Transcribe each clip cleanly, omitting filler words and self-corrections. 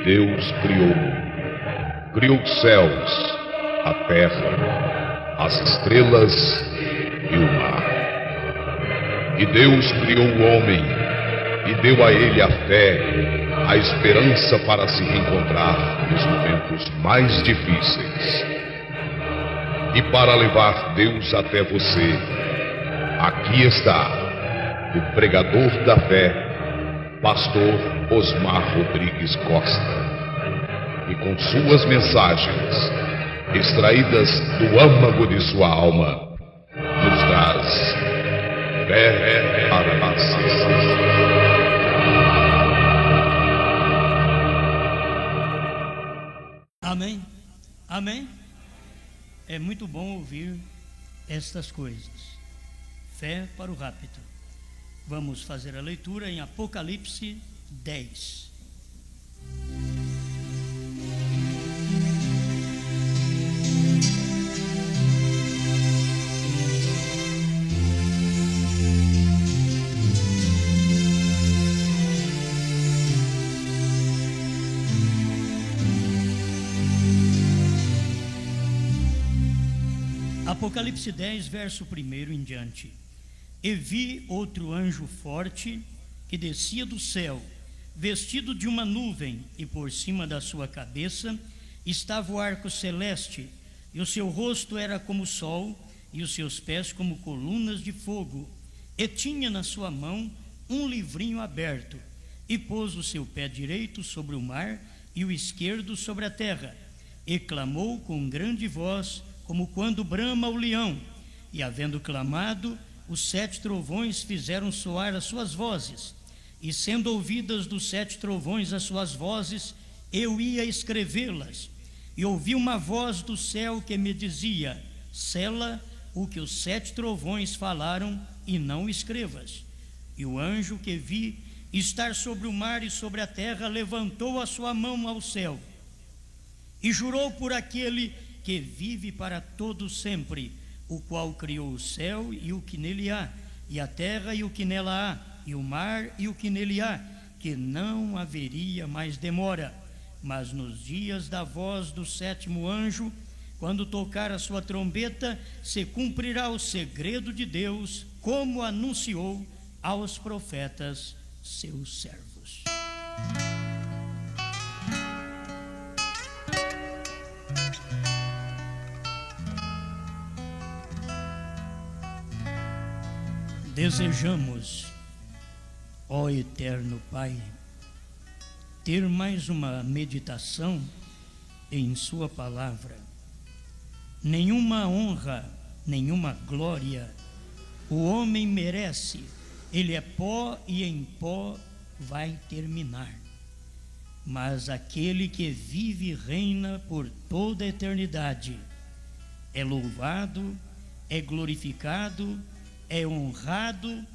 Deus criou os céus, a terra, as estrelas e o mar. E Deus criou o homem e deu a ele a fé, a esperança para se reencontrar nos momentos mais difíceis. E para levar Deus até você, aqui está o pregador da fé, Pastor Osmar Rodrigues Costa, e com suas mensagens, extraídas do âmago de sua alma, nos traz fé para a nação. Amém? Amém? É muito bom ouvir estas coisas. Fé para o rápido. Vamos fazer a leitura em Apocalipse 10. Apocalipse 10, verso 1 em diante. E vi outro anjo forte que descia do céu, vestido de uma nuvem, e por cima da sua cabeça estava o arco celeste, e o seu rosto era como o sol, e os seus pés como colunas de fogo. E tinha na sua mão um livrinho aberto, e pôs o seu pé direito sobre o mar e o esquerdo sobre a terra, e clamou com grande voz, como quando brama o leão. E havendo clamado, os 7 trovões fizeram soar as suas vozes, e sendo ouvidas dos 7 trovões as suas vozes, eu ia escrevê-las. E ouvi uma voz do céu que me dizia: sela o que os 7 trovões falaram, e não escrevas. E o anjo que vi estar sobre o mar e sobre a terra levantou a sua mão ao céu, e jurou por aquele que vive para todo sempre, o qual criou o céu e o que nele há, e a terra e o que nela há, e o mar e o que nele há, que não haveria mais demora. Mas nos dias da voz do 7º anjo, quando tocar a sua trombeta, se cumprirá o segredo de Deus, como anunciou aos profetas seus servos. Desejamos, ó eterno Pai, ter mais uma meditação em sua palavra. Nenhuma honra, nenhuma glória o homem merece. Ele é pó e em pó vai terminar. Mas aquele que vive e reina por toda a eternidade é louvado, é glorificado, é honrado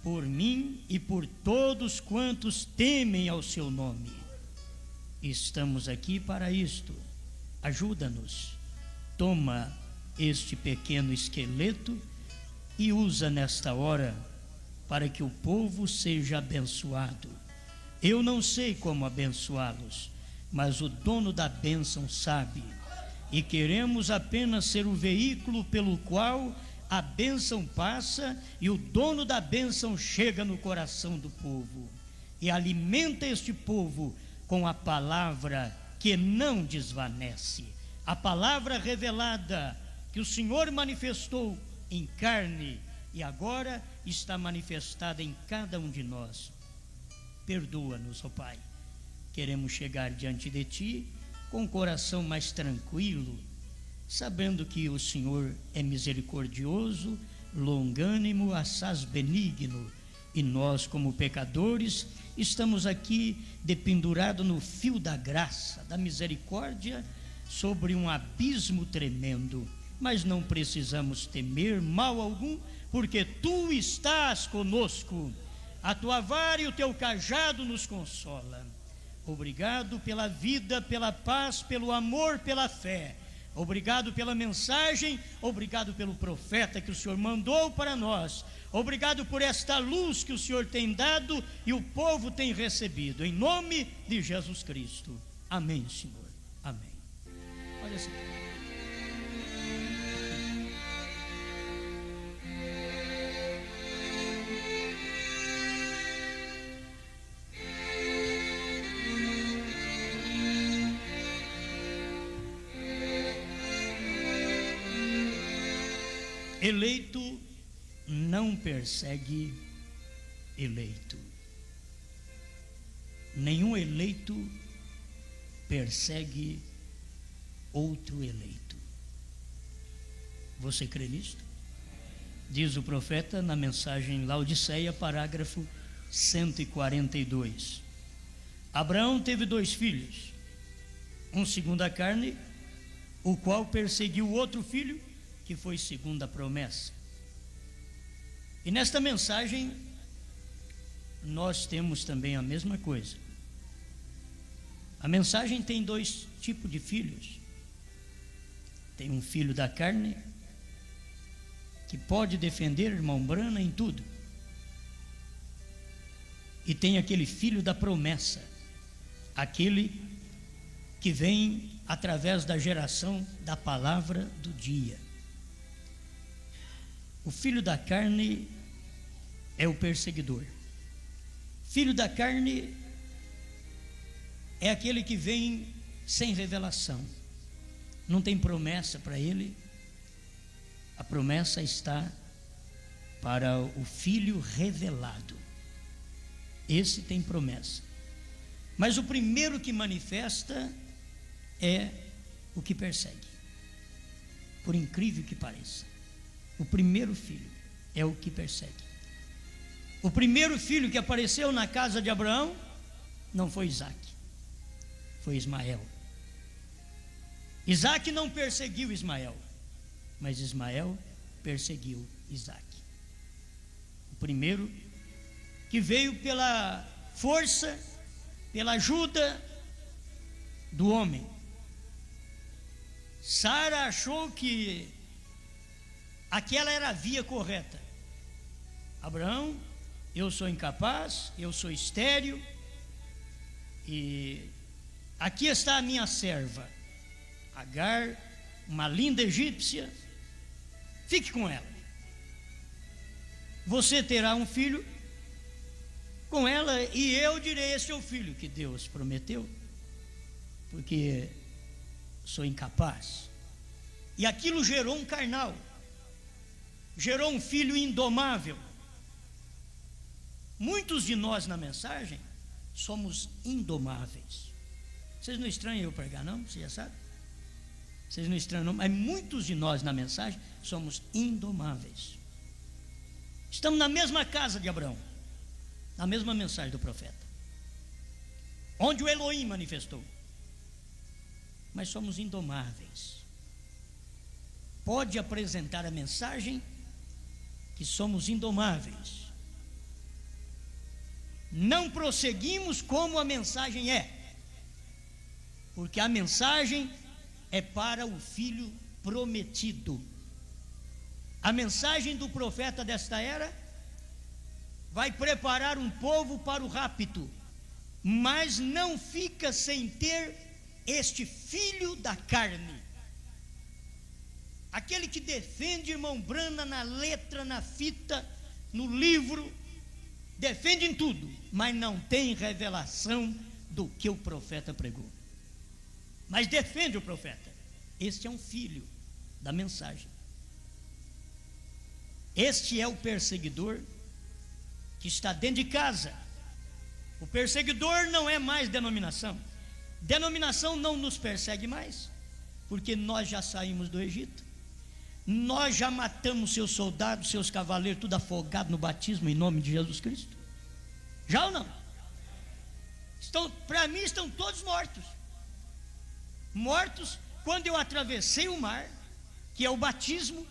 por mim e por todos quantos temem ao seu nome. Estamos aqui para isto. Ajuda-nos. Toma este pequeno esqueleto e usa nesta hora para que o povo seja abençoado. Eu não sei como abençoá-los, mas o dono da bênção sabe, e queremos apenas ser o veículo pelo qual a bênção passa e o dono da bênção chega no coração do povo e alimenta este povo com a palavra que não desvanece, a palavra revelada que o Senhor manifestou em carne e agora está manifestada em cada um de nós. Perdoa-nos, ó Pai. Queremos chegar diante de Ti com o coração mais tranquilo, sabendo que o Senhor é misericordioso, longânimo, assaz benigno, e nós, como pecadores, estamos aqui dependurados no fio da graça, da misericórdia, sobre um abismo tremendo, mas não precisamos temer mal algum, porque Tu estás conosco, a Tua vara e o Teu cajado nos consola. Obrigado pela vida, pela paz, pelo amor, pela fé. Obrigado pela mensagem, obrigado pelo profeta que o Senhor mandou para nós. Obrigado por esta luz que o Senhor tem dado e o povo tem recebido. Em nome de Jesus Cristo. Amém, Senhor. Amém. Olha assim. Eleito não persegue eleito. Nenhum eleito persegue outro eleito. Você crê nisto? Diz o profeta na mensagem Laodiceia, parágrafo 142. Abraão teve 2 filhos, um segundo a carne, o qual perseguiu o outro filho, que foi segundo a promessa. E nesta mensagem nós temos também a mesma coisa. A mensagem tem 2 tipos de filhos. Tem um filho da carne, que pode defender irmão Brana em tudo. E tem aquele filho da promessa, aquele que vem através da geração da palavra do dia. O filho da carne é o perseguidor. Filho da carne é aquele que vem sem revelação. Não tem promessa para ele. A promessa está para o filho revelado. Esse tem promessa. Mas o primeiro que manifesta é o que persegue. Por incrível que pareça, o primeiro filho é o que persegue. O primeiro filho que apareceu na casa de Abraão não foi Isaac, foi Ismael. Isaac não perseguiu Ismael, mas Ismael perseguiu Isaac. O primeiro que veio pela força, pela ajuda do homem. Sara achou que aquela era a via correta. Abraão, eu sou incapaz, eu sou estéril, e aqui está a minha serva Agar, uma linda egípcia, fique com ela. Você terá um filho com ela, e eu direi: esse é o filho que Deus prometeu, porque sou incapaz. E aquilo gerou um carnal, gerou um filho indomável. Muitos de nós na mensagem somos indomáveis. Vocês não estranham eu pregar, não? Você já sabe? Vocês não estranham, não? Mas muitos de nós na mensagem somos indomáveis. Estamos na mesma casa de Abraão, na mesma mensagem do profeta, onde o Elohim manifestou, mas somos indomáveis. Pode apresentar a mensagem que somos indomáveis. Não prosseguimos como a mensagem é, porque a mensagem é para o filho prometido. A mensagem do profeta desta era vai preparar um povo para o rapto, mas não fica sem ter este filho da carne, aquele que defende irmão Brana na letra, na fita, no livro, defende em tudo, mas não tem revelação do que o profeta pregou, mas defende o profeta. Este é um filho da mensagem. Este é o perseguidor que está dentro de casa. O perseguidor não é mais denominação. Denominação não nos persegue mais, porque nós já saímos do Egito. Nós já matamos seus soldados, seus cavaleiros, tudo afogado no batismo em nome de Jesus Cristo. Já ou não? Para mim estão todos mortos. Mortos quando eu atravessei o mar, que é o batismo,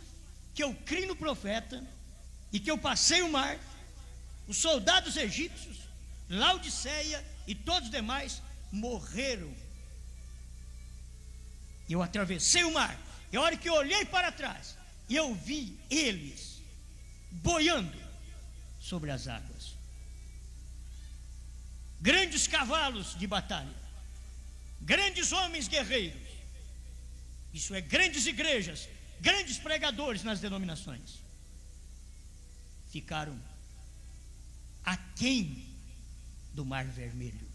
que eu criei no profeta, e que eu passei o mar. Os soldados egípcios, Laodiceia e todos os demais morreram. Eu atravessei o mar, e a hora que eu olhei para trás, eu vi eles boiando sobre as águas. Grandes cavalos de batalha, grandes homens guerreiros, isso é, grandes igrejas, grandes pregadores nas denominações, ficaram aquém do Mar Vermelho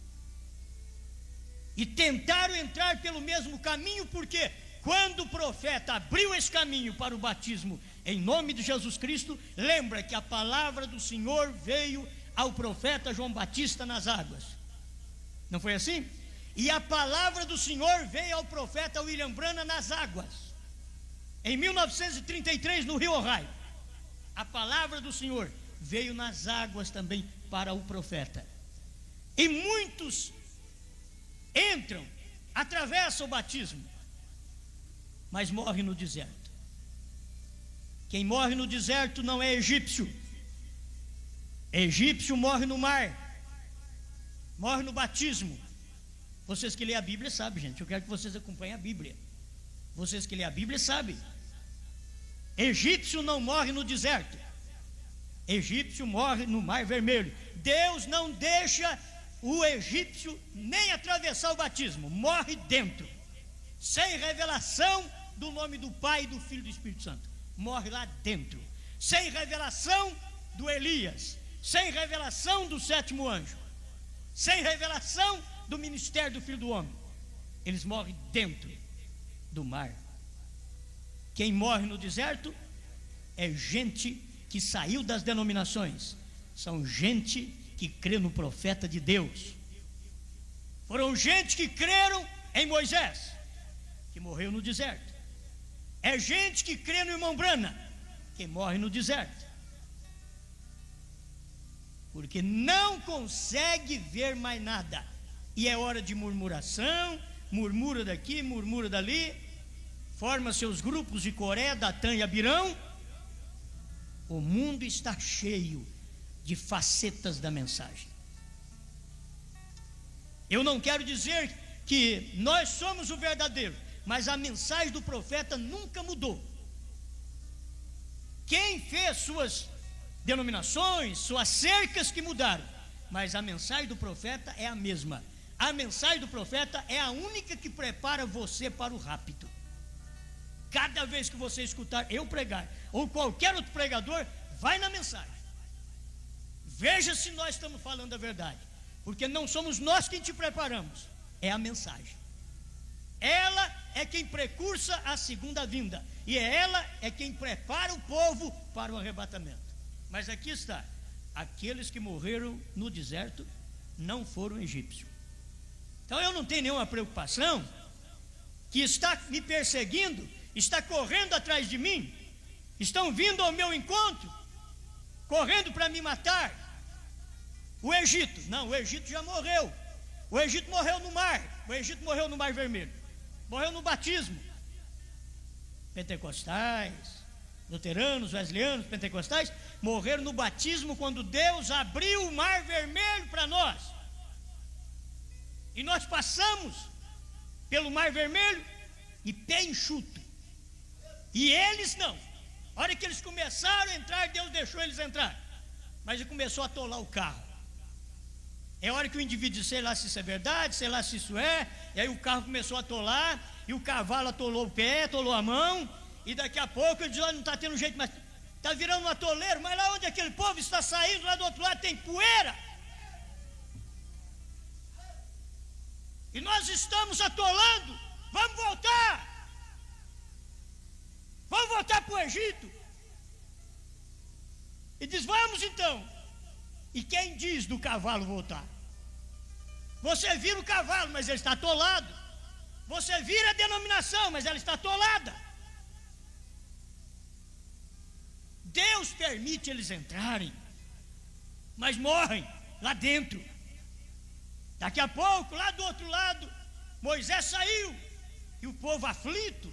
e tentaram entrar pelo mesmo caminho, porque quando o profeta abriu esse caminho para o batismo em nome de Jesus Cristo, lembra que a palavra do Senhor veio ao profeta João Batista nas águas, não foi assim? E a palavra do Senhor veio ao profeta William Branham nas águas, em 1933 no Rio Ohio. A palavra do Senhor veio nas águas também para o profeta, e muitos entram, atravessam o batismo, mas morrem no deserto. Quem morre no deserto não é egípcio. Egípcio morre no mar, morre no batismo. Vocês que lêem a Bíblia sabem, gente. Eu quero que vocês acompanhem a Bíblia. Vocês que lêem a Bíblia sabem. Egípcio não morre no deserto. Egípcio morre no Mar Vermelho. Deus não deixa o egípcio nem atravessar o batismo. Morre dentro, sem revelação do nome do Pai, do Filho e do Espírito Santo. Morre lá dentro, sem revelação do Elias, sem revelação do sétimo anjo, sem revelação do ministério do Filho do Homem. Eles morrem dentro do mar. Quem morre no deserto é gente que saiu das denominações, são gente que crê no profeta de Deus. Foram gente que creram em Moisés, que morreu no deserto. É gente que crê no irmão Branham, que morre no deserto, porque não consegue ver mais nada, e é hora de murmuração, murmura daqui, murmura dali, forma seus grupos de Coré, Datã e Abirão. O mundo está cheio de facetas da mensagem. Eu não quero dizer que nós somos o verdadeiro, mas a mensagem do profeta nunca mudou. Quem fez suas denominações, suas cercas que mudaram, mas a mensagem do profeta é a mesma. A mensagem do profeta é a única que prepara você para o rapto. Cada vez que você escutar eu pregar, ou qualquer outro pregador, vai na mensagem. Veja se nós estamos falando a verdade, porque não somos nós quem te preparamos, é a mensagem. Ela é quem precursa a segunda vinda, e ela é quem prepara o povo para o arrebatamento. Mas aqui está: aqueles que morreram no deserto não foram egípcios. Então eu não tenho nenhuma preocupação que está me perseguindo, está correndo atrás de mim, estão vindo ao meu encontro, correndo para me matar. O Egito, não, o Egito já morreu. O Egito morreu no mar, o Egito morreu no Mar Vermelho, morreu no batismo. Pentecostais, luteranos, wesleyano, pentecostais morreram no batismo quando Deus abriu o Mar Vermelho para nós, e nós passamos pelo Mar Vermelho e pé enxuto. E eles não. A hora que eles começaram a entrar, Deus deixou eles entrar, mas ele começou a atolar o carro. É hora que o indivíduo diz, sei lá se isso é verdade, sei lá se isso é. E aí o carro começou a atolar, e o cavalo atolou o pé, atolou a mão, e daqui a pouco ele diz, olha, não está tendo jeito mais, está virando um atoleiro. Mas lá onde aquele povo está saindo, lá do outro lado tem poeira, e nós estamos atolando. Vamos voltar, vamos voltar para o Egito. E diz, vamos então. E quem diz do cavalo voltar? Você vira o cavalo, mas ele está atolado. Você vira a denominação, mas ela está atolada. Deus permite eles entrarem, mas morrem lá dentro. Daqui a pouco, lá do outro lado, Moisés saiu, e o povo aflito.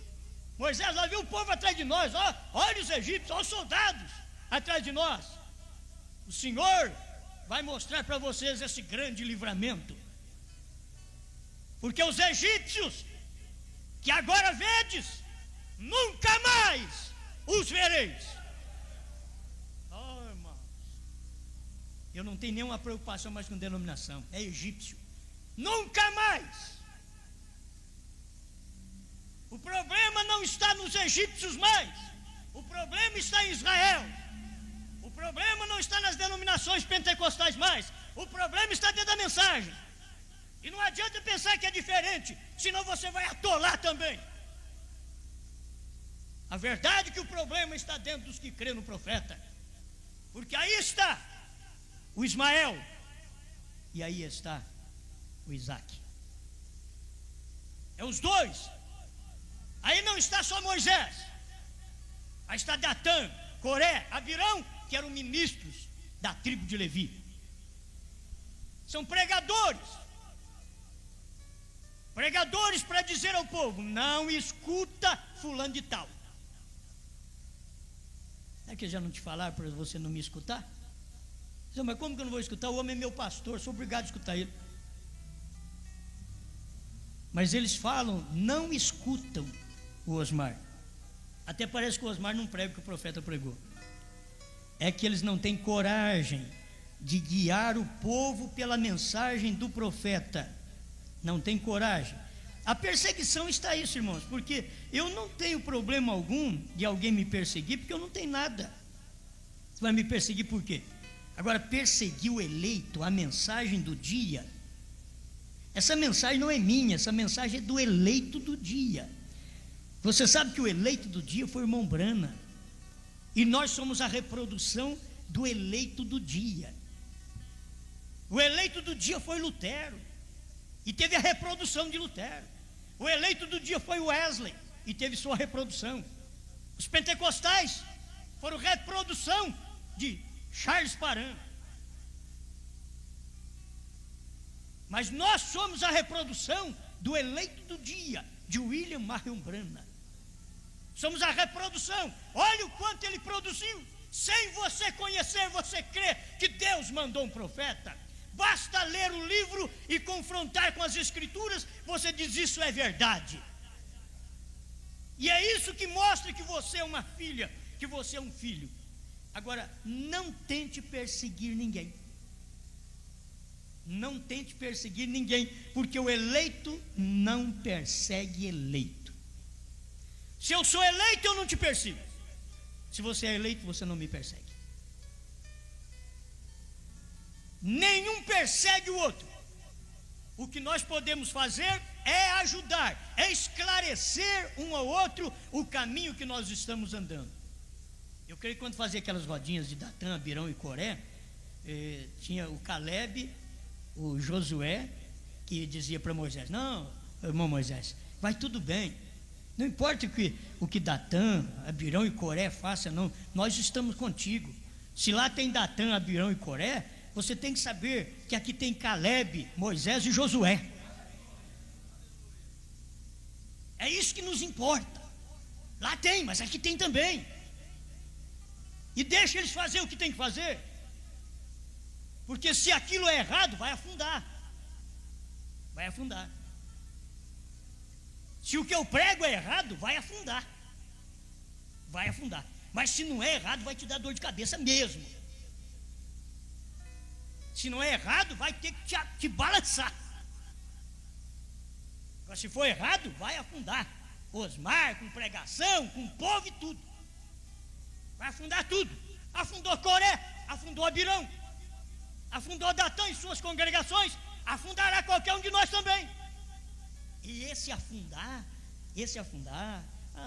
Moisés lá viu o povo atrás de nós. Olha os egípcios, olha os soldados atrás de nós. O Senhor vai mostrar para vocês esse grande livramento, porque os egípcios que agora vedes, nunca mais os vereis. Oh, irmãos, eu não tenho nenhuma preocupação mais com denominação. É egípcio, nunca mais. O problema não está nos egípcios mais. O problema está em Israel. O problema não está nas denominações pentecostais mais. O problema está dentro da mensagem. E não adianta pensar que é diferente, senão você vai atolar também. A verdade é que o problema está dentro dos que crêem no profeta. Porque aí está o Ismael e aí está o Isaac. É os dois. Aí não está só Moisés. Aí está Datã, Coré, Abirão, que eram ministros da tribo de Levi. São pregadores. Pregadores para dizer ao povo: não escuta fulano de tal. É que já não te falaram para você não me escutar? Mas como que eu não vou escutar? O homem é meu pastor, sou obrigado a escutar ele. Mas eles falam, não escutam o Osmar. Até parece que o Osmar não prega o que o profeta pregou. É que eles não têm coragem de guiar o povo pela mensagem do profeta. Não tem coragem. A perseguição está isso, irmãos, porque eu não tenho problema algum de alguém me perseguir, porque eu não tenho nada. Você vai me perseguir por quê? Agora, perseguir o eleito, a mensagem do dia, essa mensagem não é minha, essa mensagem é do eleito do dia. Você sabe que o eleito do dia foi o irmão Brana, e nós somos a reprodução do eleito do dia. O eleito do dia foi Lutero, e teve a reprodução de Lutero. O eleito do dia foi Wesley, e teve sua reprodução. Os pentecostais foram reprodução de Charles Parham. Mas nós somos a reprodução do eleito do dia, de William Marion Branham. Somos a reprodução. Olha o quanto ele produziu. Sem você conhecer, você crê que Deus mandou um profeta. Basta ler o livro e confrontar com as escrituras, você diz: isso é verdade. E é isso que mostra que você é uma filha, que você é um filho. Agora, não tente perseguir ninguém. Não tente perseguir ninguém, porque o eleito não persegue eleito. Se eu sou eleito, eu não te persigo. Se você é eleito, você não me persegue. Nenhum persegue o outro. O que nós podemos fazer é ajudar, é esclarecer um ao outro o caminho que nós estamos andando. Eu creio que quando fazia aquelas rodinhas de Datã, Abirão e Coré, tinha o Caleb, o Josué, que dizia para Moisés: não, irmão Moisés, vai tudo bem, não importa o que Datã, Abirão e Coré façam, não, nós estamos contigo. Se lá tem Datã, Abirão e Coré, você tem que saber que aqui tem Caleb, Moisés e Josué. É isso que nos importa. Lá tem, mas aqui tem também. E deixa eles fazer o que tem que fazer. Porque se aquilo é errado, vai afundar. Vai afundar. Se o que eu prego é errado, vai afundar. Vai afundar. Mas se não é errado, vai te dar dor de cabeça mesmo. Se não é errado, vai ter que te balançar. Agora, se for errado, vai afundar. Osmar, com pregação, com povo e tudo. Vai afundar tudo. Afundou Coré, afundou Abirão, afundou Datã e suas congregações, afundará qualquer um de nós também. E esse afundar,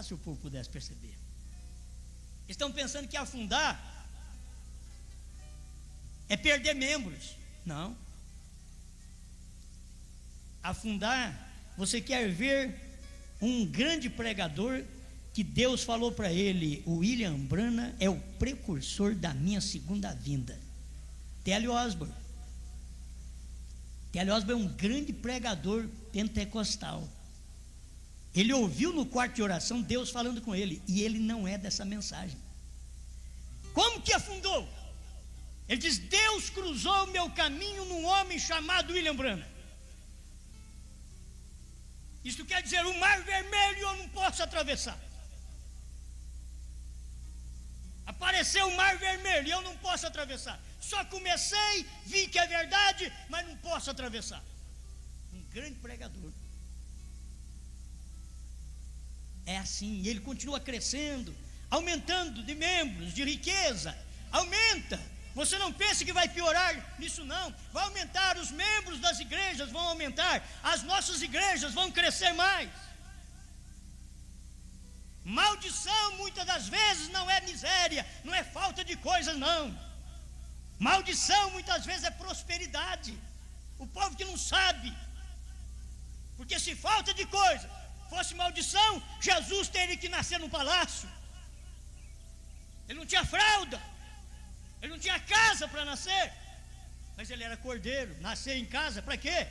se o povo pudesse perceber. Estão pensando que afundar é perder membros. Não. Afundar, você quer ver um grande pregador que Deus falou para ele: o William Branham é o precursor da minha segunda vinda. T.L. Osborne. T.L. Osborne é um grande pregador pentecostal. Ele ouviu no quarto de oração Deus falando com ele, e ele não é dessa mensagem. Como que afundou? Ele diz: Deus cruzou o meu caminho num homem chamado William Branham. Isso quer dizer, o mar vermelho eu não posso atravessar. Apareceu o mar vermelho e eu não posso atravessar. Só comecei, vi que é verdade, mas não posso atravessar. Um grande pregador. É assim, ele continua crescendo, aumentando de membros, de riqueza, aumenta. Você não pense que vai piorar nisso não, vai aumentar, os membros das igrejas vão aumentar, as nossas igrejas vão crescer mais. Maldição muitas das vezes não é miséria, não é falta de coisas não. Maldição muitas vezes é prosperidade. O povo que não sabe, porque se falta de coisa fosse maldição, Jesus teria que nascer num palácio. Ele não tinha fralda, ele não tinha casa para nascer, mas ele era cordeiro. Nascer em casa para quê?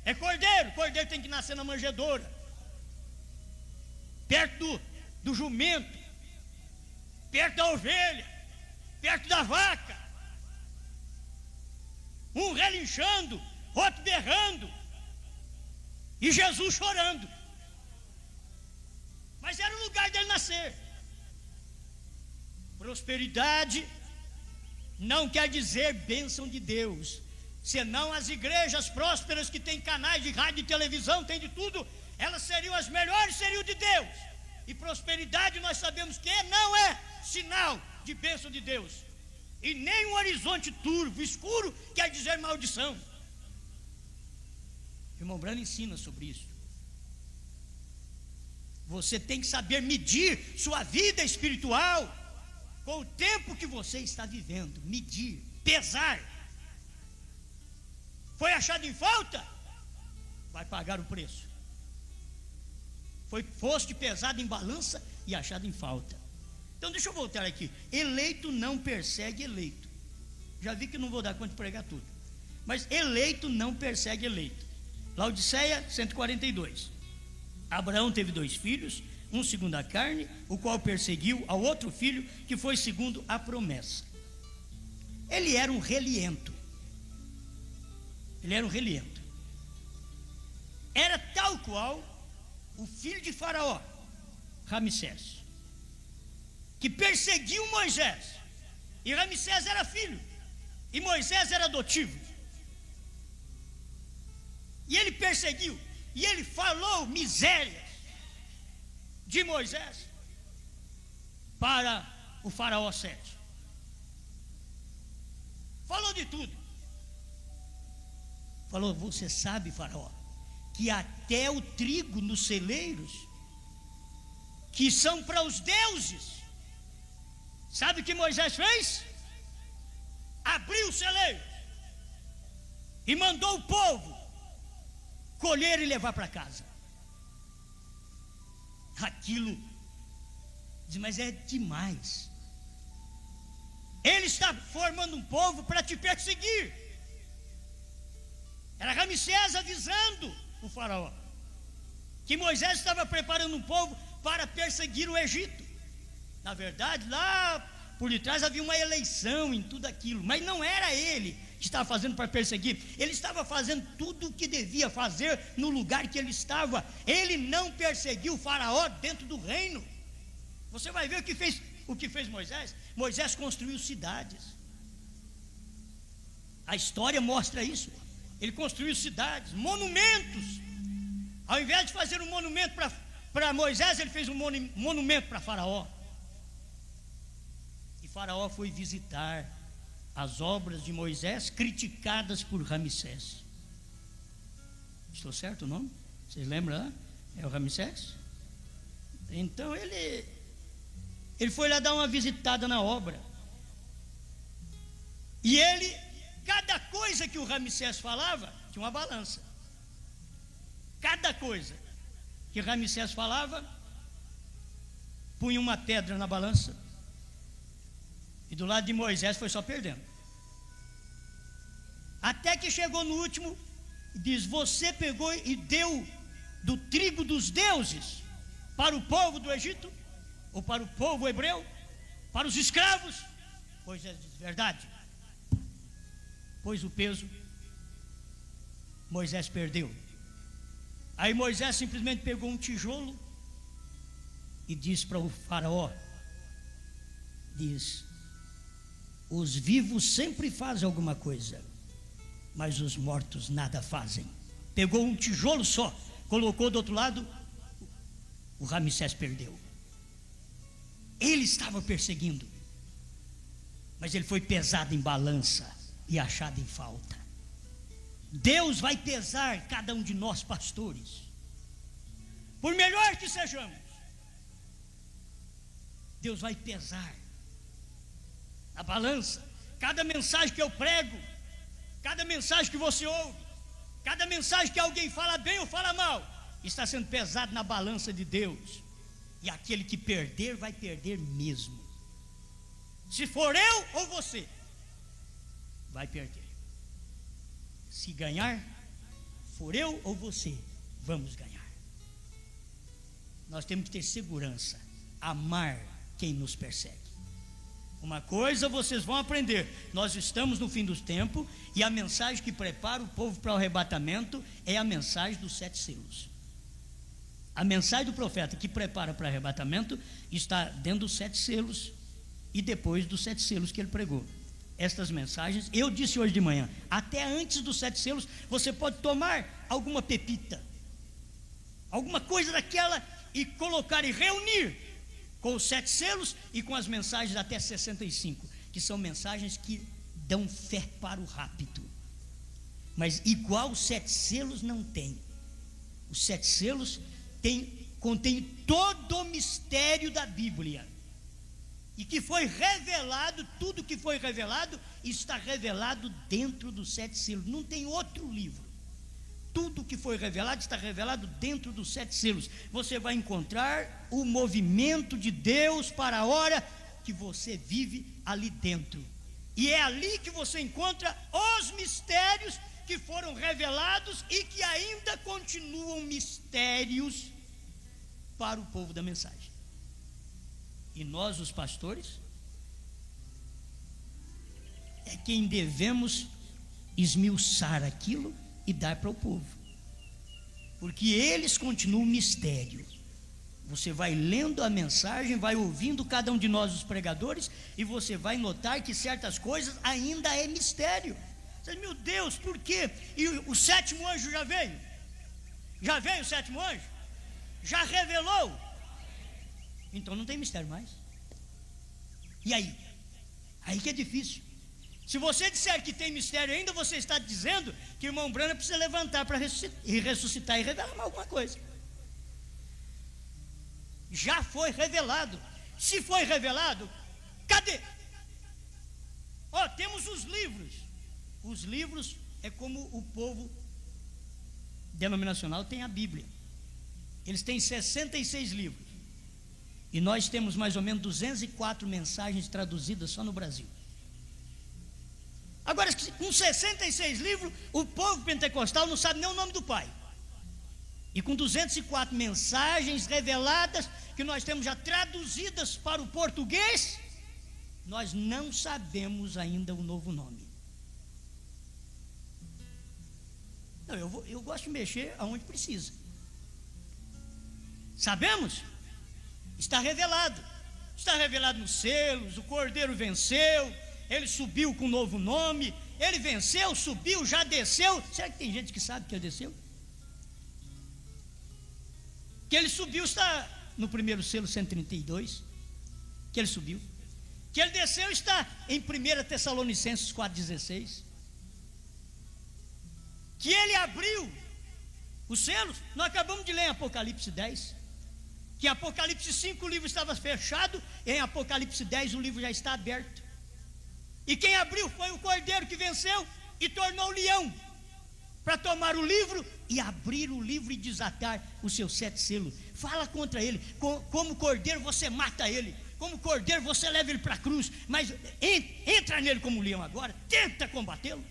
É cordeiro, cordeiro tem que nascer na manjedoura, perto do jumento, perto da ovelha, perto da vaca, um relinchando, outro berrando, e Jesus chorando. Mas era o lugar dele nascer. Prosperidade não quer dizer bênção de Deus, senão as igrejas prósperas que têm canais de rádio e televisão, tem de tudo, elas seriam as melhores, seriam de Deus. E prosperidade nós sabemos que não é sinal de bênção de Deus, e nem um horizonte turvo, escuro, quer dizer maldição. O irmão Brano ensina sobre isso. Você tem que saber medir sua vida espiritual com o tempo que você está vivendo. Medir, pesar. Foi achado em falta? Vai pagar o preço. Foste pesado em balança e achado em falta. Então deixa eu voltar aqui. Eleito não persegue eleito. Já vi que não vou dar conta de pregar tudo, mas eleito não persegue eleito. Laodiceia 142. Abraão teve 2 filhos, um segundo a carne, o qual perseguiu ao outro filho, que foi segundo a promessa. Ele era um reliento. Era tal qual o filho de Faraó, Ramsés, que perseguiu Moisés. E Ramsés era filho, e Moisés era adotivo. E ele perseguiu, e ele falou misérias de Moisés para o Faraó 7. Falou de tudo. Falou: você sabe, Faraó, que até o trigo nos celeiros, que são para os deuses, sabe o que Moisés fez? Abriu o celeiro e mandou o povo colher e levar para casa. Aquilo, diz, mas é demais. Ele está formando um povo para te perseguir. Era Ramsés avisando o Faraó que Moisés estava preparando um povo para perseguir o Egito. Na verdade, lá por detrás havia uma eleição em tudo aquilo, mas não era ele que estava fazendo para perseguir. Ele estava fazendo tudo o que devia fazer no lugar que ele estava. Ele não perseguiu o Faraó dentro do reino. Você vai ver o que fez Moisés. Moisés construiu cidades. A história mostra isso. Ele construiu cidades, monumentos. Ao invés de fazer um monumento para Moisés, ele fez um monumento para Faraó. E Faraó foi visitar as obras de Moisés, criticadas por Ramsés. Estou certo o nome? Vocês lembram lá? É o Ramsés? Então ele foi lá dar uma visitada na obra. E cada coisa que o Ramsés falava, tinha uma balança. Cada coisa que Ramsés falava, punha uma pedra na balança, e do lado de Moisés foi só perdendo. Até que chegou no último, diz: você pegou e deu do trigo dos deuses para o povo do Egito, ou para o povo hebreu, para os escravos? Moisés diz: verdade. Pois o peso, Moisés perdeu. Aí Moisés simplesmente pegou um tijolo e disse para o Faraó, diz: os vivos sempre fazem alguma coisa, mas os mortos nada fazem. Pegou um tijolo só, colocou do outro lado o Ramsés perdeu. Ele estava perseguindo, mas ele foi pesado em balança e achado em falta. Deus vai pesar cada um de nós, pastores, por melhor que sejamos. Deus vai pesar na balança cada mensagem que eu prego, cada mensagem que você ouve, cada mensagem que alguém fala bem ou fala mal, está sendo pesado na balança de Deus. E aquele que perder, vai perder mesmo. Se for eu ou você, vai perder. Se ganhar, for eu ou você, vamos ganhar. Nós temos que ter segurança, amar quem nos persegue. Uma coisa vocês vão aprender: nós estamos no fim dos tempos, e a mensagem que prepara o povo para o arrebatamento é a mensagem dos 7 selos. A mensagem do profeta que prepara para o arrebatamento está dentro dos 7 selos, e depois dos 7 selos que ele pregou. Estas mensagens, eu disse hoje de manhã, até antes dos 7 selos, você pode tomar alguma pepita, alguma coisa daquela, e colocar e reunir com os 7 selos e com as mensagens até 65, que são mensagens que dão fé para o rápido. Mas igual os 7 selos não tem. Os 7 selos contém todo o mistério da Bíblia, e que foi revelado, tudo que foi revelado está revelado dentro dos 7 selos. Não tem outro livro. Tudo que foi revelado está revelado dentro dos 7 selos. Você vai encontrar o movimento de Deus para a hora que você vive ali dentro, e é ali que você encontra os mistérios que foram revelados e que ainda continuam mistérios para o povo da mensagem. E nós, os pastores, é quem devemos esmiuçar aquilo e dar para o povo, porque eles continuam mistério. Você vai lendo a mensagem, vai ouvindo cada um de nós, os pregadores, e você vai notar que certas coisas ainda é mistério. Você diz: meu Deus, por quê? E o 7º anjo já veio? Já veio o 7º anjo? Já revelou? Então não tem mistério mais. E aí? Aí que é difícil. Se você disser que tem mistério ainda, você está dizendo que o irmão Branham precisa levantar para ressuscitar e revelar alguma coisa. Já foi revelado. Se foi revelado, cadê? Temos os livros. Os livros é como o povo denominacional tem a Bíblia. Eles têm 66 livros, e nós temos mais ou menos 204 mensagens traduzidas só no Brasil. Agora, com 66 livros, o povo pentecostal não sabe nem o nome do Pai. E com 204 mensagens reveladas, que nós temos já traduzidas para o português, nós não sabemos ainda o novo nome. Não, eu gosto de mexer aonde precisa. Sabemos? Está revelado. Está revelado nos selos. O Cordeiro venceu, ele subiu com um novo nome, ele venceu, subiu, já desceu. Será que tem gente que sabe que ele desceu? Que ele subiu está no primeiro selo 132, que ele subiu. Que ele desceu está em 1 Tessalonicenses 4,16. Que ele abriu os selos, nós acabamos de ler em Apocalipse 10, que em Apocalipse 5 o livro estava fechado, e em Apocalipse 10 o livro já está aberto. E quem abriu foi o Cordeiro, que venceu e tornou leão, para tomar o livro e abrir o livro e desatar os seus 7 selos. Fala contra ele, como Cordeiro você mata ele, como Cordeiro você leva ele para a cruz, mas entra nele como leão agora, tenta combatê-lo.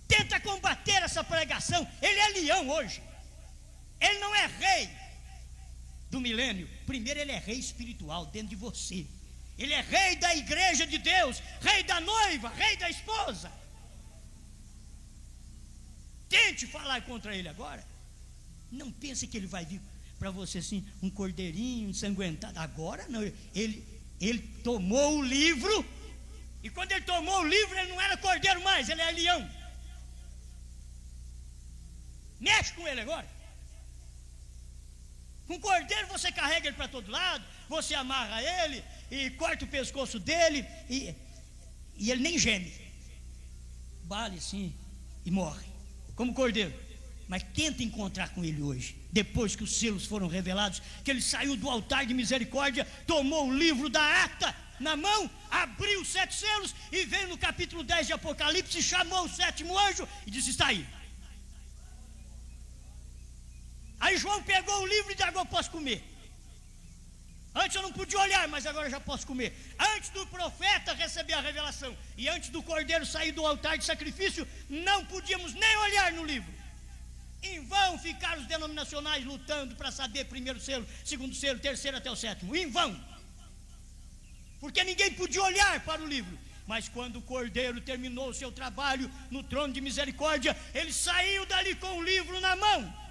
Tenta combater essa pregação. Ele é leão hoje. Ele não é rei do milênio. Primeiro, ele é rei espiritual dentro de você. Ele é rei da igreja de Deus, rei da noiva, rei da esposa. Tente falar contra ele agora. Não pense que ele vai vir para você assim, um cordeirinho ensanguentado. Agora não. Ele tomou o livro, e quando ele tomou o livro, ele não era cordeiro mais, ele é leão. Mexe com ele agora. Com cordeiro você carrega ele para todo lado, você amarra ele e corta o pescoço dele e ele nem geme. Bale sim e morre, como cordeiro. Mas tenta encontrar com ele hoje, depois que os selos foram revelados, que ele saiu do altar de misericórdia, tomou o livro da ata na mão, abriu os 7 selos e veio no capítulo 10 de Apocalipse, chamou o 7º anjo e disse: está aí. Aí João pegou o livro e disse: agora eu posso comer. Antes eu não podia olhar, mas agora eu já posso comer. Antes do profeta receber a revelação e antes do cordeiro sair do altar de sacrifício, não podíamos nem olhar no livro. Em vão ficaram os denominacionais lutando para saber primeiro selo, segundo selo, terceiro até o 7º. Em vão. Porque ninguém podia olhar para o livro. Mas quando o cordeiro terminou o seu trabalho no trono de misericórdia, ele saiu dali com o livro na mão.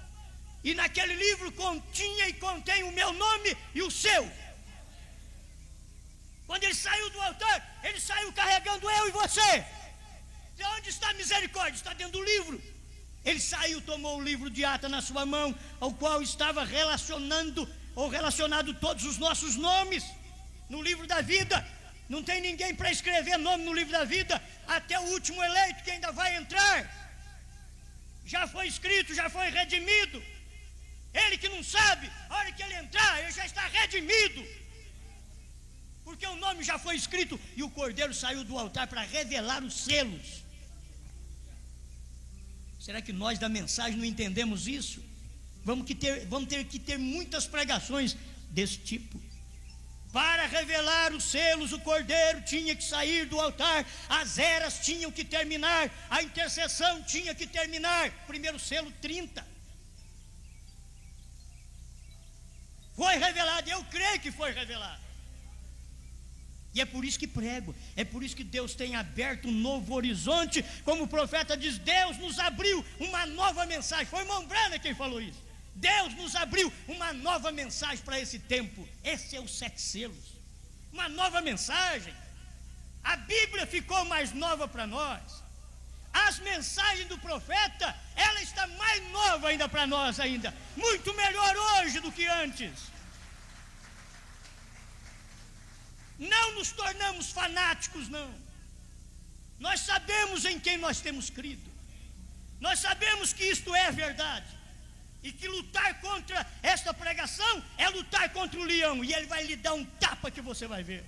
E naquele livro continha e contém o meu nome e o seu. Quando ele saiu do altar, ele saiu carregando eu e você. E onde está a misericórdia? Está dentro do livro. Ele saiu, tomou o livro de ata na sua mão, ao qual estava relacionado todos os nossos nomes no livro da vida. Não tem ninguém para escrever nome no livro da vida, até o último eleito que ainda vai entrar. Já foi escrito, já foi redimido. Ele que não sabe, a hora que ele entrar, ele já está redimido, porque o nome já foi escrito. E o cordeiro saiu do altar para revelar os selos. Será que nós da mensagem não entendemos isso? Vamos ter que ter muitas pregações desse tipo. Para revelar os selos, o cordeiro tinha que sair do altar, as eras tinham que terminar, a intercessão tinha que terminar. Primeiro selo, 30. Foi revelado, eu creio que foi revelado. E é por isso que prego, é por isso que Deus tem aberto um novo horizonte. Como o profeta diz, Deus nos abriu uma nova mensagem. Foi Mombrana quem falou isso. Deus nos abriu uma nova mensagem para esse tempo. Esse é os 7 selos, uma nova mensagem. A Bíblia ficou mais nova para nós. As mensagens do profeta, ela está mais nova ainda para nós ainda. Muito melhor hoje do que antes. Não nos tornamos fanáticos, não. Nós sabemos em quem nós temos crido. Nós sabemos que isto é verdade. E que lutar contra esta pregação é lutar contra o leão. E ele vai lhe dar um tapa que você vai ver.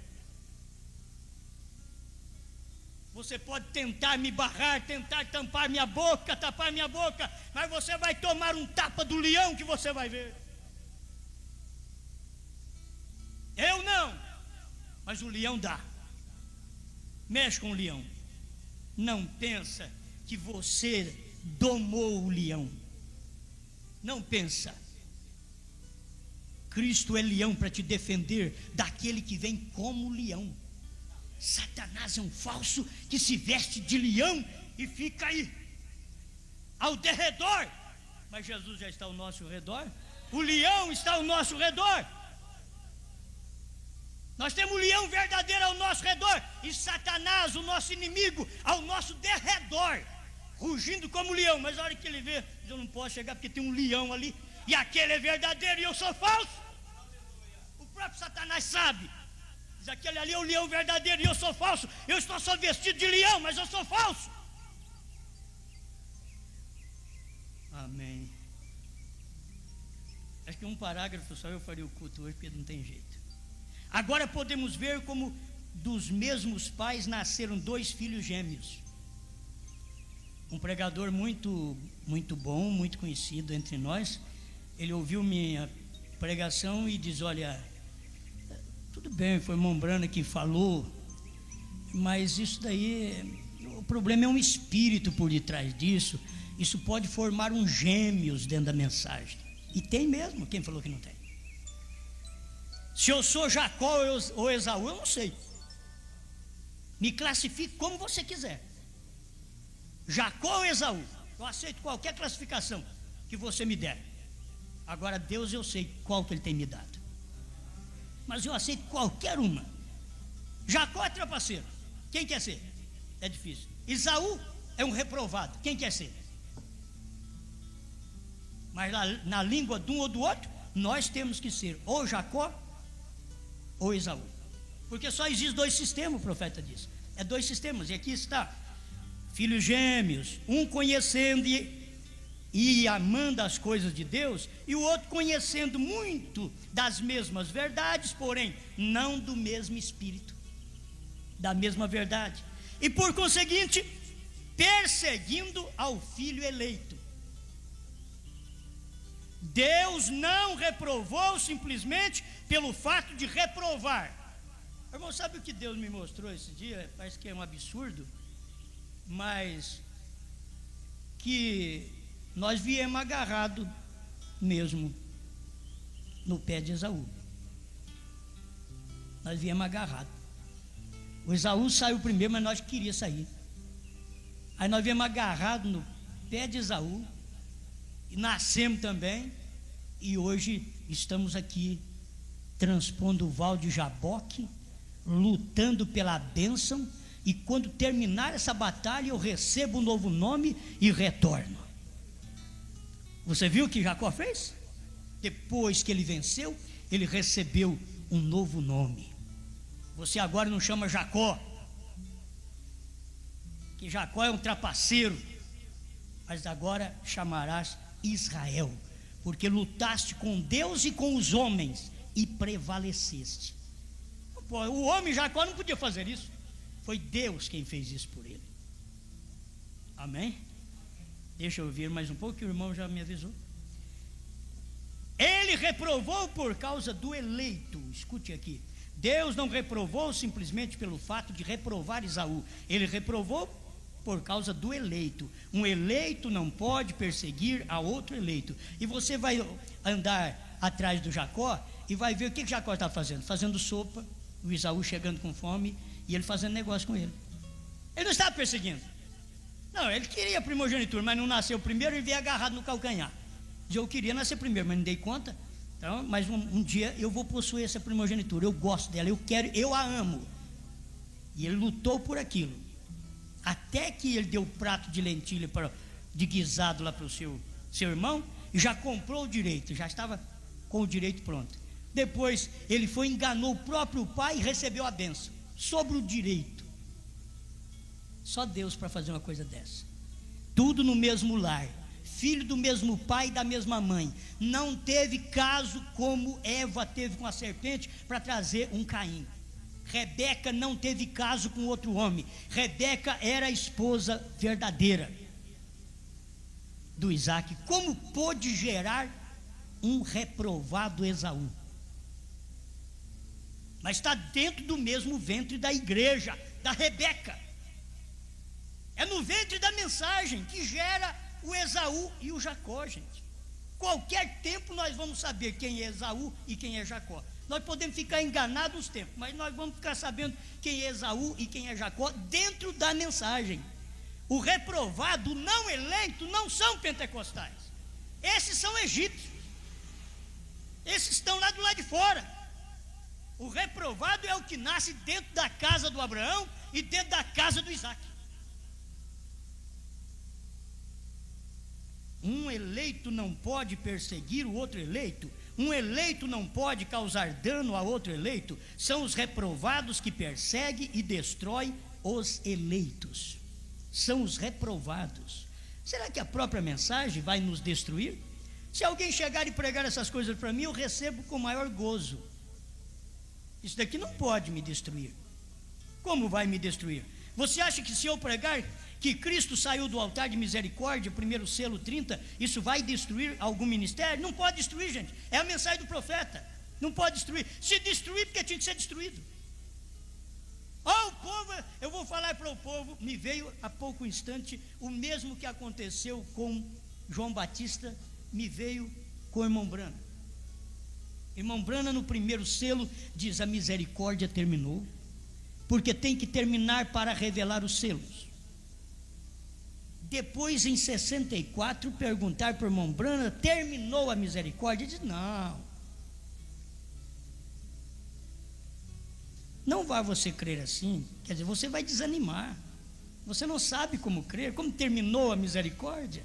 Você pode tentar me barrar, tentar tampar minha boca, tapar minha boca, mas você vai tomar um tapa do leão que você vai ver. Eu não. Mas o leão dá. Mexe com o leão. Não pensa que você domou o leão. Não pensa. Cristo é leão para te defender daquele que vem como leão. Satanás é um falso que se veste de leão e fica aí ao derredor. Mas Jesus já está ao nosso redor. O leão está ao nosso redor. Nós temos o leão verdadeiro ao nosso redor e Satanás, o nosso inimigo, ao nosso derredor, rugindo como leão. Mas a hora que ele vê, eu não posso chegar porque tem um leão ali e aquele é verdadeiro e eu sou falso. O próprio Satanás sabe. Diz: aquele ali é o leão verdadeiro e eu sou falso. Eu estou só vestido de leão, mas eu sou falso. Amém. Acho que um parágrafo só eu faria o culto hoje, porque não tem jeito. Agora podemos ver como dos mesmos pais nasceram 2 filhos gêmeos. Um pregador muito bom, muito conhecido entre nós, ele ouviu minha pregação e diz: olha, tudo bem, foi Mombrana que falou, mas isso daí, o problema é um espírito por detrás disso. Isso pode formar uns gêmeos dentro da mensagem. E tem mesmo, quem falou que não tem? Se eu sou Jacó ou Esaú, eu não sei. Me classifique como você quiser. Jacó ou Esaú, eu aceito qualquer classificação que você me der. Agora Deus eu sei qual que Ele tem me dado. Mas eu aceito qualquer uma. Jacó é trapaceiro. Quem quer ser? É difícil. Esaú é um reprovado. Quem quer ser? Mas na língua de um ou do outro, nós temos que ser ou Jacó ou Esaú, porque só existe dois sistemas, o profeta diz, é dois sistemas, e aqui está, filhos gêmeos, um conhecendo e amando as coisas de Deus, e o outro conhecendo muito das mesmas verdades, porém não do mesmo espírito, da mesma verdade, e por conseguinte perseguindo ao filho eleito. Deus não reprovou simplesmente pelo fato de reprovar. Irmão, sabe o que Deus me mostrou esse dia? Parece que é um absurdo, mas que nós viemos agarrado mesmo no pé de Esaú. Nós viemos agarrado. O Esaú saiu primeiro, mas nós queríamos sair. Aí nós viemos agarrado no pé de Esaú, e nascemos também, e hoje estamos aqui transpondo o val de Jaboque, lutando pela bênção, e quando terminar essa batalha eu recebo um novo nome e retorno. Você viu o que Jacó fez? Depois que ele venceu, ele recebeu um novo nome. Você agora não chama Jacó, que Jacó é um trapaceiro, mas agora chamarás Israel, porque lutaste com Deus e com os homens e prevaleceste. O homem Jacó não podia fazer isso, foi Deus quem fez isso por ele. Amém? Deixa eu ouvir mais um pouco, que o irmão já me avisou. Ele reprovou por causa do eleito. Escute aqui, Deus não reprovou simplesmente pelo fato de reprovar Esaú, ele reprovou por causa do eleito. Um eleito não pode perseguir a outro eleito. E você vai andar atrás do Jacó e vai ver o que Jacó está fazendo. Fazendo sopa, o Esaú chegando com fome e ele fazendo negócio com ele. Ele não estava perseguindo. Não, ele queria a primogenitura, mas não nasceu primeiro e veio agarrado no calcanhar. Eu queria nascer primeiro, mas não dei conta. Então, mas um dia eu vou possuir essa primogenitura. Eu gosto dela, eu quero, eu a amo. E ele lutou por aquilo, até que ele deu o prato de lentilha de guisado lá para o seu irmão, e já comprou o direito, já estava com o direito pronto. Depois ele foi, enganou o próprio pai e recebeu a bênção sobre o direito. Só Deus para fazer uma coisa dessa. Tudo no mesmo lar, filho do mesmo pai e da mesma mãe. Não teve caso como Eva teve com a serpente para trazer um Caim. Rebeca não teve caso com outro homem. Rebeca era a esposa verdadeira do Isaac. Como pôde gerar um reprovado Esaú? Mas está dentro do mesmo ventre da igreja, da Rebeca. É no ventre da mensagem que gera o Esaú e o Jacó, gente. Qualquer tempo nós vamos saber quem é Esaú e quem é Jacó. Nós podemos ficar enganados nos tempos, mas nós vamos ficar sabendo quem é Esaú e quem é Jacó dentro da mensagem. O reprovado, o não eleito, não são pentecostais. Esses são egípcios. Esses estão lá do lado de fora. O reprovado é o que nasce dentro da casa do Abraão e dentro da casa do Isaac. Um eleito não pode perseguir o outro eleito. Um eleito não pode causar dano a outro eleito. São os reprovados que perseguem e destroem os eleitos. São os reprovados. Será que a própria mensagem vai nos destruir? Se alguém chegar e pregar essas coisas para mim, eu recebo com maior gozo. Isso daqui não pode me destruir. Como vai me destruir? Você acha que se eu pregar que Cristo saiu do altar de misericórdia, primeiro selo 30, isso vai destruir algum ministério? Não pode destruir, gente. É a mensagem do profeta. Não pode destruir. Se destruir, porque tinha que ser destruído. O povo, eu vou falar para o povo, me veio há pouco instante o mesmo que aconteceu com João Batista, me veio com o irmão Brana. Irmão Brana, no primeiro selo, diz: a misericórdia terminou, porque tem que terminar para revelar os selos. Depois, em 64, perguntar para o irmão Brana: terminou a misericórdia? Ele diz: não vai você crer assim. Quer dizer, você vai desanimar. Você não sabe como crer, como terminou a misericórdia.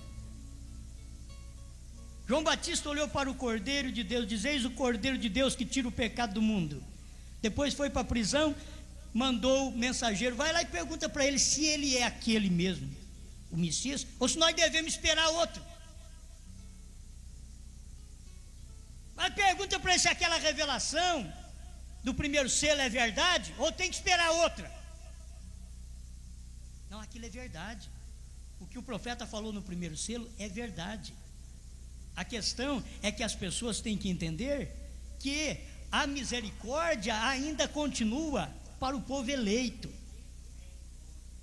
João Batista olhou para o Cordeiro de Deus, diz: eis o Cordeiro de Deus que tira o pecado do mundo. Depois foi para a prisão, mandou o mensageiro, vai lá e pergunta para ele se ele é aquele mesmo, o Messias, ou se nós devemos esperar outro. Mas pergunta para ele se aquela revelação do primeiro selo é verdade, ou tem que esperar outra. Não, aquilo é verdade. O que o profeta falou no primeiro selo é verdade. A questão é que as pessoas têm que entender que a misericórdia ainda continua para o povo eleito.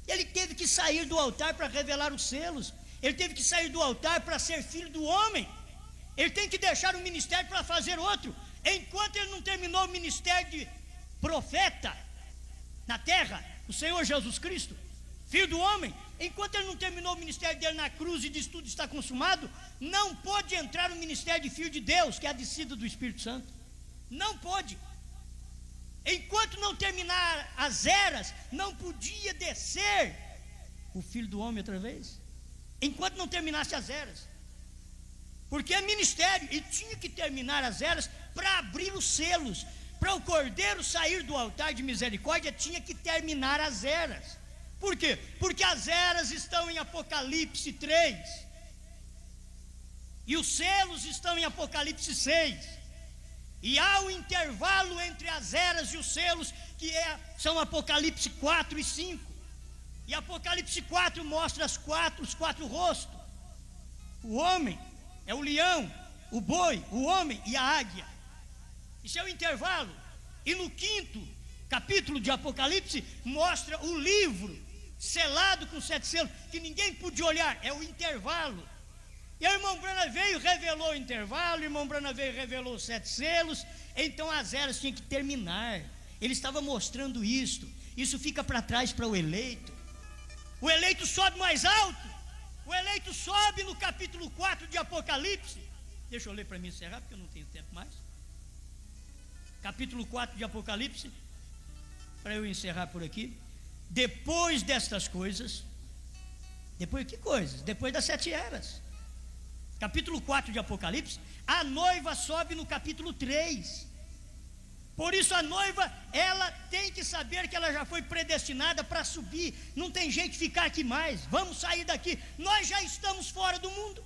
Ele teve que sair do altar para revelar os selos. Ele teve que sair do altar para ser filho do homem. Ele tem que deixar o ministério para fazer outro. Enquanto ele não terminou o ministério de profeta na terra, o Senhor Jesus Cristo, filho do homem, enquanto ele não terminou o ministério dele na cruz e diz tudo está consumado, não pôde entrar no ministério de filho de Deus, que é a descida do Espírito Santo. Não pôde. Enquanto não terminar as eras, não podia descer o filho do homem outra vez. Enquanto não terminasse as eras. Porque é ministério, e tinha que terminar as eras para abrir os selos. Para o Cordeiro sair do altar de misericórdia, tinha que terminar as eras. Por quê? Porque as eras estão em Apocalipse 3 e os selos estão em Apocalipse 6, e há um intervalo entre as eras e os selos, que são Apocalipse 4 e 5. E Apocalipse 4 mostra os quatro rostos. O homem é o leão, o boi, o homem e a águia. Isso é o intervalo. E no 5º capítulo de Apocalipse mostra o livro selado com 7 selos, que ninguém podia olhar. É o intervalo. E aí o irmão Branham veio e revelou o intervalo, o irmão Branham veio e revelou os 7 selos. Então as eras tinham que terminar. Ele estava mostrando isto. Isso fica para trás para o eleito. O eleito sobe mais alto. O eleito sobe no capítulo 4 de Apocalipse. Deixa eu ler para mim encerrar, porque eu não tenho tempo mais. Capítulo 4 de Apocalipse, para eu encerrar por aqui. Depois destas coisas, depois que coisas? Depois das 7 eras. Capítulo 4 de Apocalipse, a noiva sobe no capítulo 3. Por isso a noiva, ela tem que saber que ela já foi predestinada para subir. Não tem jeito de ficar aqui mais. Vamos sair daqui. Nós já estamos fora do mundo.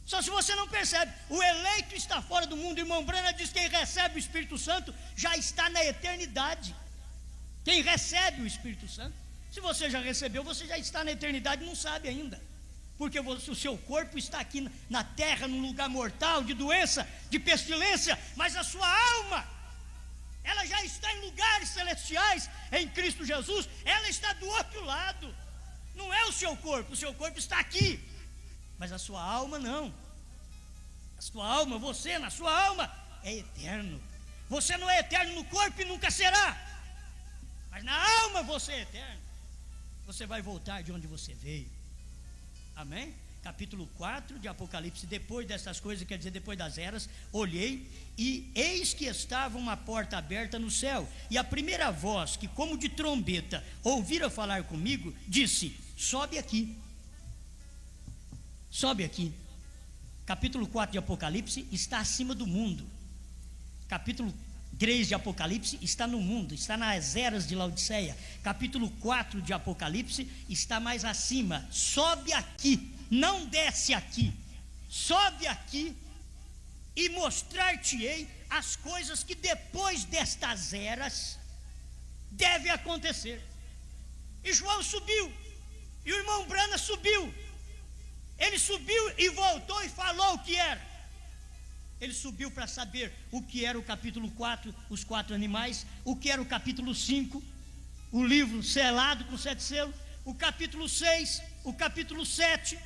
Só se você não percebe, o eleito está fora do mundo. O irmão Branham diz que quem recebe o Espírito Santo já está na eternidade. Quem recebe o Espírito Santo, se você já recebeu, você já está na eternidade e não sabe ainda. Porque o seu corpo está aqui na terra, num lugar mortal, de doença, de pestilência, mas a sua alma, ela já está em lugares celestiais, em Cristo Jesus. Ela está do outro lado. Não é o seu corpo está aqui, mas a sua alma não. A sua alma, você na sua alma é eterno. Você não é eterno no corpo e nunca será, mas na alma você é eterno. Você vai voltar de onde você veio. Amém? Capítulo 4 de Apocalipse. Depois dessas coisas, quer dizer, depois das eras, olhei e eis que estava uma porta aberta no céu, e a primeira voz que como de trombeta ouvira falar comigo, disse: sobe aqui. Sobe aqui. Capítulo 4 de Apocalipse está acima do mundo. Capítulo 3 de Apocalipse está no mundo, está nas eras de Laodiceia. Capítulo 4 de Apocalipse está mais acima. Sobe aqui, não desce aqui. Sobe aqui e mostrar-te-ei as coisas que depois destas eras devem acontecer. E João subiu, e o irmão Branham subiu. Ele subiu e voltou e falou o que era. Ele subiu para saber o que era o capítulo 4, os 4 animais, o que era o capítulo 5, o livro selado com 7 selos, o capítulo 6, o capítulo 7,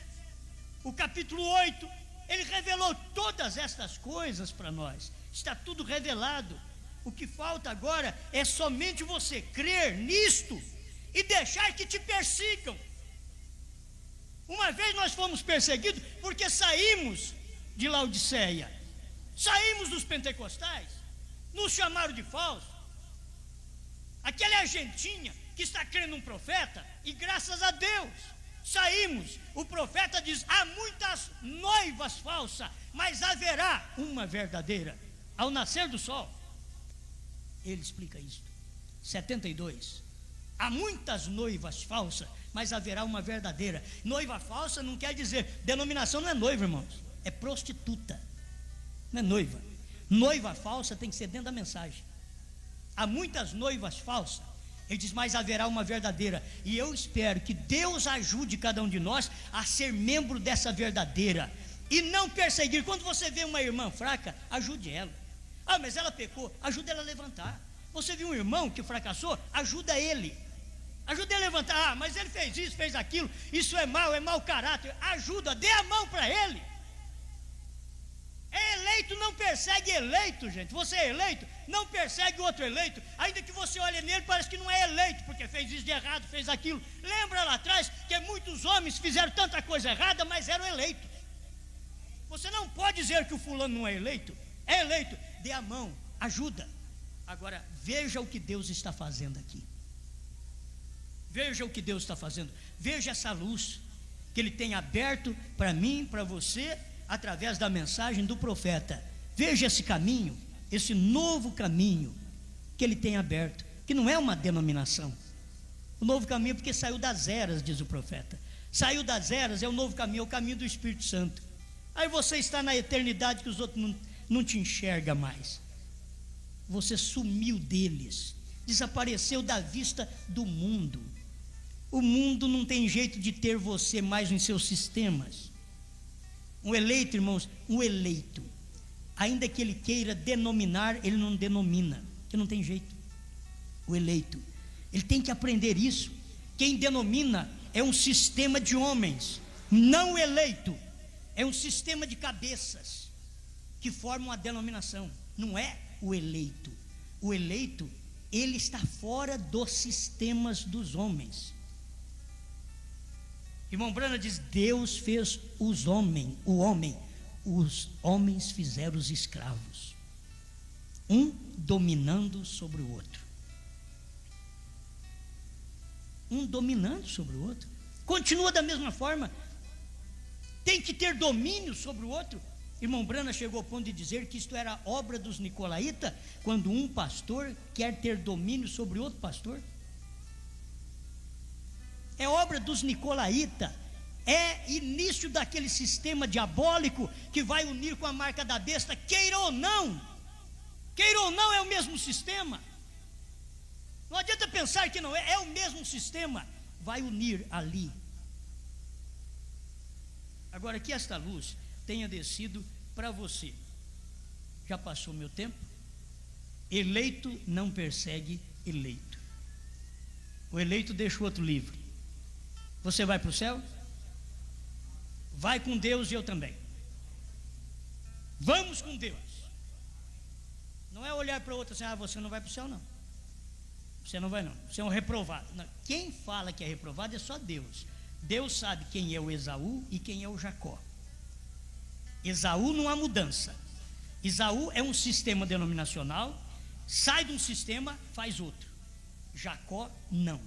o capítulo 8. Ele revelou todas estas coisas para nós. Está tudo revelado. O que falta agora é somente você crer nisto e deixar que te persigam. Uma vez nós fomos perseguidos porque saímos de Laodiceia. Saímos dos pentecostais, nos chamaram de falso. Aquela argentina que está crendo um profeta, e graças a Deus, saímos. O profeta diz: há muitas noivas falsas, mas haverá uma verdadeira ao nascer do sol. Ele explica isso. 72. Há muitas noivas falsas, mas haverá uma verdadeira. Noiva falsa não quer dizer, denominação não é noiva, irmãos, é prostituta, não é noiva. Noiva falsa tem que ser dentro da mensagem. Há muitas noivas falsas. Ele diz: mas haverá uma verdadeira. E eu espero que Deus ajude cada um de nós a ser membro dessa verdadeira e não perseguir. Quando você vê uma irmã fraca, ajude ela. Ah, mas ela pecou, ajuda ela a levantar. Você viu um irmão que fracassou, ajuda ele. Ajuda ele a levantar. Ah, mas ele fez isso, fez aquilo, isso é mau caráter. Ajuda, dê a mão para ele. Eleito não persegue eleito, gente. Você é eleito, não persegue outro eleito. Ainda que você olhe nele, parece que não é eleito, porque fez isso de errado, fez aquilo. Lembra lá atrás que muitos homens fizeram tanta coisa errada, mas eram eleitos. Você não pode dizer que o fulano não é eleito. É eleito, dê a mão, ajuda. Agora, veja o que Deus está fazendo aqui. Veja o que Deus está fazendo. Veja essa luz que Ele tem aberto para mim, para você, através da mensagem do profeta. Veja esse caminho, esse novo caminho que Ele tem aberto, que não é uma denominação. O novo caminho é porque saiu das eras, diz o profeta. Saiu das eras, é o novo caminho, é o caminho do Espírito Santo. Aí você está na eternidade que os outros não te enxergam mais. Você sumiu deles, desapareceu da vista do mundo. O mundo não tem jeito de ter você mais nos seus sistemas. Um eleito, irmãos, um eleito, ainda que ele queira denominar, ele não denomina, que não tem jeito. O eleito, ele tem que aprender isso. Quem denomina é um sistema de homens, não o eleito, é um sistema de cabeças que formam a denominação, não é o eleito. O eleito, ele está fora dos sistemas dos homens. Irmão Brana diz: Deus fez os homens fizeram os escravos, um dominando sobre o outro. Um dominando sobre o outro. Continua da mesma forma. Tem que ter domínio sobre o outro. Irmão Brana chegou ao ponto de dizer que isto era obra dos nicolaítas, quando um pastor quer ter domínio sobre outro pastor. É obra dos nicolaítas, é início daquele sistema diabólico que vai unir com a marca da besta, queira ou não é o mesmo sistema. Não adianta pensar que não é, é o mesmo sistema, vai unir ali. Agora, que esta luz tenha descido para você. Já passou meu tempo? Eleito não persegue eleito. O eleito deixa o outro livre. Você vai para o céu? Vai com Deus e eu também. Vamos com Deus. Não é olhar para o outro assim: ah, você não vai para o céu não. Você não vai não, você é um reprovado. Não. Quem fala que é reprovado é só Deus. Deus sabe quem é o Esaú e quem é o Jacó. Esaú não há mudança. Esaú é um sistema denominacional, sai de um sistema, faz outro. Jacó não.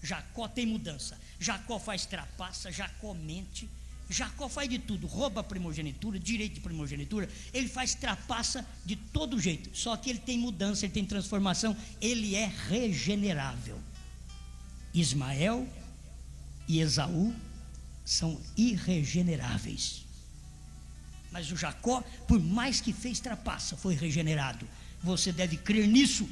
Jacó tem mudança. Jacó faz trapaça, Jacó mente, Jacó faz de tudo, rouba a primogenitura, direito de primogenitura, ele faz trapaça de todo jeito. Só que ele tem mudança, ele tem transformação, ele é regenerável. Ismael e Esaú são irregeneráveis. Mas o Jacó, por mais que fez trapaça, foi regenerado. Você deve crer nisso,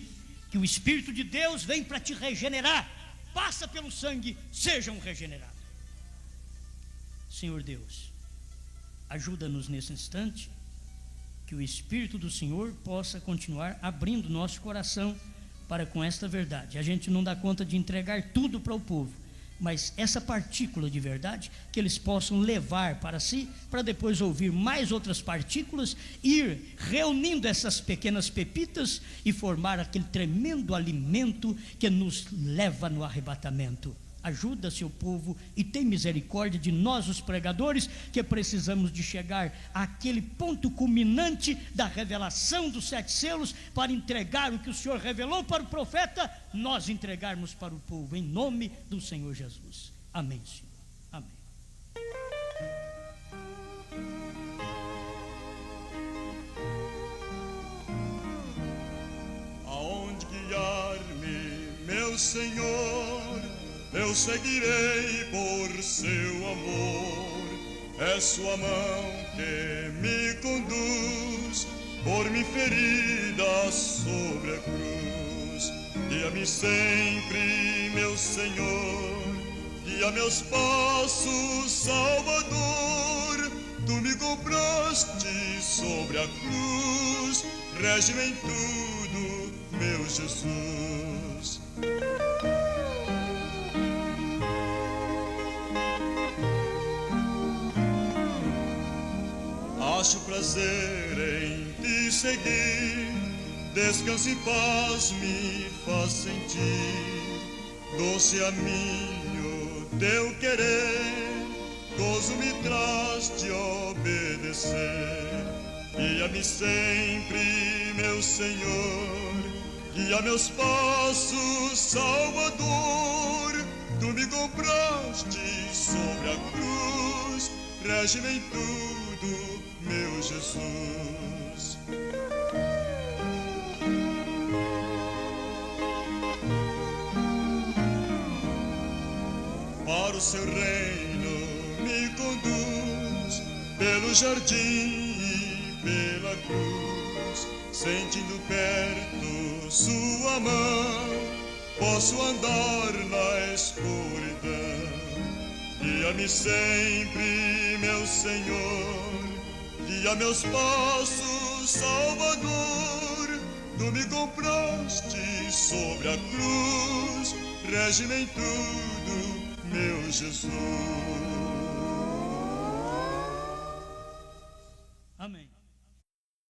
que o Espírito de Deus vem para te regenerar. Passa pelo sangue, sejam regenerados. Senhor Deus, ajuda-nos nesse instante, que o Espírito do Senhor possa continuar abrindo nosso coração para com esta verdade. A gente não dá conta de entregar tudo para o povo, mas essa partícula de verdade, que eles possam levar para si, para depois ouvir mais outras partículas, ir reunindo essas pequenas pepitas e formar aquele tremendo alimento que nos leva no arrebatamento. Ajuda seu povo e tem misericórdia de nós, os pregadores, que precisamos de chegar àquele ponto culminante da revelação dos 7 selos, para entregar o que o Senhor revelou para o profeta, nós entregarmos para o povo, em nome do Senhor Jesus. Amém, Senhor. Amém. do Senhor, eu seguirei por seu amor. É sua mão que me conduz, por mim ferida sobre a cruz. Guia-me sempre, meu Senhor, guia meus passos, Salvador. Tu me compraste sobre a cruz, rege-me em tudo, meu Jesus. Acho prazer em te seguir, descanso e paz me faz sentir. Doce a mim o teu querer, gozo me traz de obedecer. Guia-me sempre, meu Senhor, guia meus passos, Salvador. Tu me compraste sobre a cruz, rege-me em tudo, meu Jesus. Para o seu reino me conduz, pelo jardim e pela cruz, sentindo perto sua mão, posso andar na escuridão. Guia-me sempre, meu Senhor, guia meus passos, Salvador. Tu me compraste sobre a cruz, rege-me em tudo, meu Jesus. Amém.